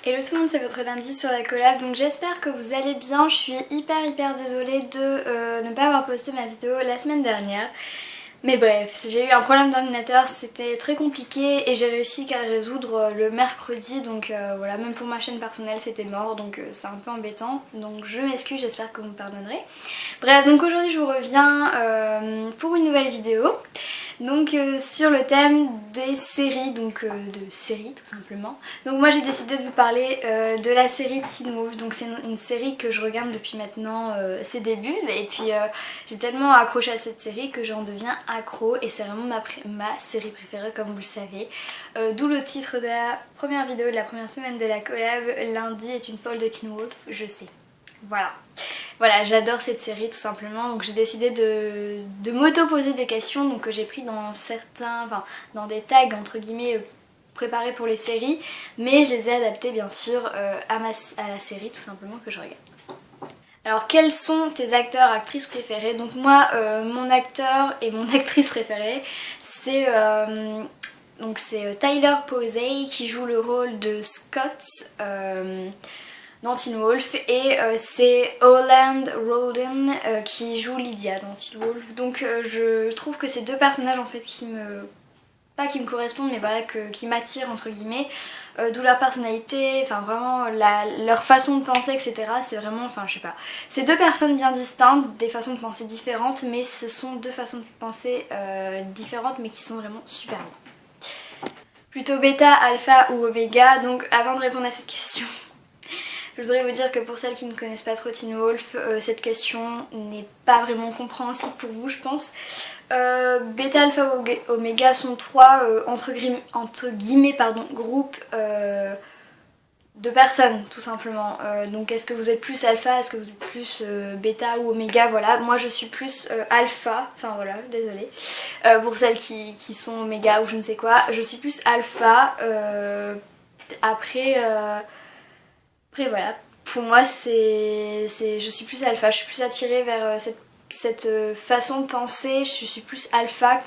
Hello tout le monde, c'est votre lundi sur la collab, donc j'espère que vous allez bien. Je suis hyper désolée de ne pas avoir posté ma vidéo la semaine dernière. Mais bref, j'ai eu un problème d'ordinateur, c'était très compliqué et j'ai réussi qu'à le résoudre le mercredi. Donc voilà, même pour ma chaîne personnelle c'était mort, donc c'est un peu embêtant. Donc je m'excuse, j'espère que vous me pardonnerez. Bref, donc aujourd'hui je vous reviens pour une nouvelle vidéo. Donc sur le thème des séries, donc de séries tout simplement. Donc moi j'ai décidé de vous parler de la série Teen Wolf. Donc c'est une série que je regarde depuis maintenant ses débuts. Et puis j'ai tellement accroché à cette série que j'en deviens accro. Et c'est vraiment ma série préférée comme vous le savez. D'où le titre de la première vidéo de la première semaine de la collab. Lundi est une folle de Teen Wolf, je sais. Voilà, j'adore cette série tout simplement, donc j'ai décidé de m'auto-poser des questions donc que j'ai pris dans dans des tags entre guillemets préparés pour les séries, mais je les ai adaptés bien sûr à la série tout simplement que je regarde. Alors quels sont tes acteurs, actrices préférés? Donc moi, mon acteur et mon actrice préférée, c'est Tyler Posey qui joue le rôle de Scott dans Teen Wolf, et c'est Holland Roden qui joue Lydia dans Teen Wolf. Donc je trouve que ces deux personnages en fait pas qui me correspondent, mais voilà, qui m'attirent entre guillemets, d'où leur personnalité, enfin vraiment leur façon de penser, etc. C'est vraiment, enfin je sais pas, c'est deux personnes bien distinctes, des façons de penser différentes, mais ce sont deux façons de penser différentes mais qui sont vraiment super bien. Plutôt bêta, alpha ou oméga? Donc avant de répondre à cette question, je voudrais vous dire que pour celles qui ne connaissent pas trop Teen Wolf, cette question n'est pas vraiment compréhensible pour vous je pense. Bêta, alpha ou oméga sont trois entre guillemets groupes de personnes tout simplement. Donc est-ce que vous êtes plus alpha, est-ce que vous êtes plus bêta ou oméga? Voilà, moi je suis plus alpha, enfin voilà, désolée. Pour celles qui sont oméga ou je ne sais quoi, je suis plus alpha. Après voilà, pour moi je suis plus alpha, je suis plus attirée vers cette façon de penser, je suis plus alpha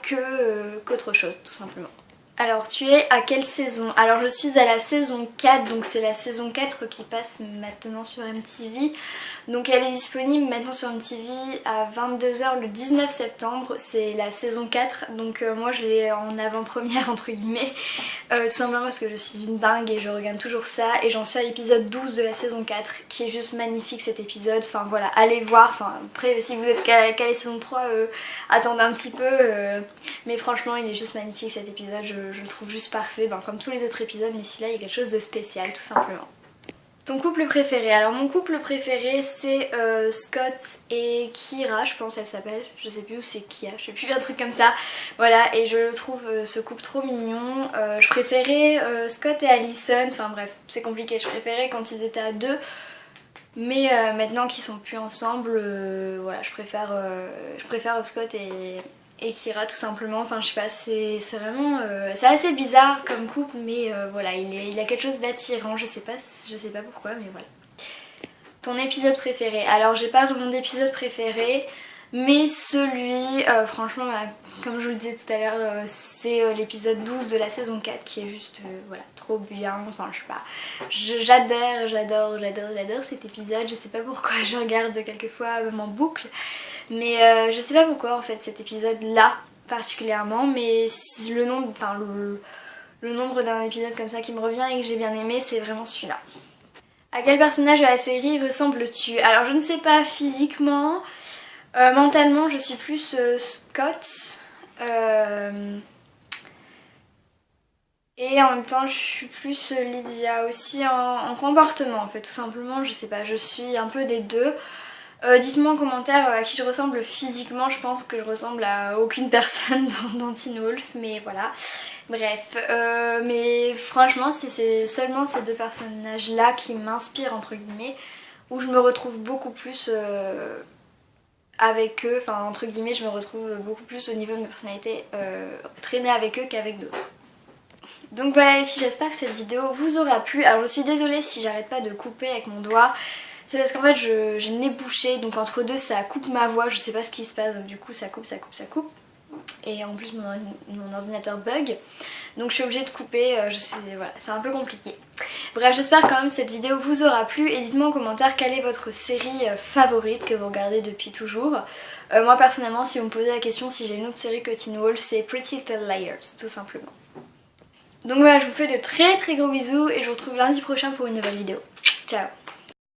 qu'autre chose tout simplement. Alors tu es à quelle saison? Alors je suis à la saison 4, donc c'est la saison 4 qui passe maintenant sur MTV. Donc elle est disponible maintenant sur MTV à 22 h le 19 septembre, c'est la saison 4. Donc moi je l'ai en avant-première entre guillemets, tout simplement parce que je suis une dingue et je regarde toujours ça. Et j'en suis à l'épisode 12 de la saison 4 qui est juste magnifique cet épisode. Enfin voilà, allez voir, enfin après si vous êtes qu'à la saison 3, attendez un petit peu. Mais franchement il est juste magnifique cet épisode, je le trouve juste parfait, comme tous les autres épisodes, mais celui-là il y a quelque chose de spécial tout simplement. Ton couple préféré? Alors mon couple préféré c'est Scott et Kira, je pense elle s'appelle, je sais plus, où c'est Kia, je sais plus, un truc comme ça. Voilà, et je trouve ce couple trop mignon. Je préférais Scott et Allison, enfin bref, c'est compliqué, je préférais quand ils étaient à deux. Mais maintenant qu'ils sont plus ensemble, voilà, je préfère Scott et Kira tout simplement. Enfin je sais pas, c'est vraiment c'est assez bizarre comme couple, mais voilà, il a quelque chose d'attirant, je sais pas pourquoi, mais voilà. Ton épisode préféré? Alors j'ai pas vraiment d'épisode préféré, mais celui franchement comme je vous le disais tout à l'heure, c'est l'épisode 12 de la saison 4 qui est juste voilà, trop bien. Enfin je sais pas, j'adore cet épisode. Je sais pas pourquoi je regarde quelquefois même en boucle, mais je sais pas pourquoi en fait cet épisode là particulièrement, mais le nombre d'un épisode comme ça qui me revient et que j'ai bien aimé, c'est vraiment celui-là. À quel personnage de la série ressembles-tu? Alors je ne sais pas physiquement, mentalement je suis plus Scott, et en même temps je suis plus Lydia aussi en comportement en fait, tout simplement, je sais pas, je suis un peu des deux. Dites-moi en commentaire à qui je ressemble physiquement, je pense que je ressemble à aucune personne dans Teen Wolf, mais voilà. Bref, mais franchement c'est seulement ces deux personnages là qui m'inspirent entre guillemets, où je me retrouve beaucoup plus avec eux, enfin entre guillemets je me retrouve beaucoup plus au niveau de ma personnalité traîner avec eux qu'avec d'autres. Donc voilà les filles, j'espère que cette vidéo vous aura plu. Alors je suis désolée si j'arrête pas de couper avec mon doigt, c'est parce qu'en fait j'ai le nez bouché, donc entre deux ça coupe ma voix, je sais pas ce qui se passe, donc du coup ça coupe. et en plus mon ordinateur bug. Donc je suis obligée de couper, voilà, c'est un peu compliqué. Bref, j'espère quand même que cette vidéo vous aura plu et dites-moi en commentaire quelle est votre série favorite que vous regardez depuis toujours. Moi personnellement, si vous me posez la question si j'ai une autre série que Teen Wolf, c'est Pretty Little Liars, tout simplement. Donc voilà, je vous fais de très gros bisous et je vous retrouve lundi prochain pour une nouvelle vidéo. Ciao!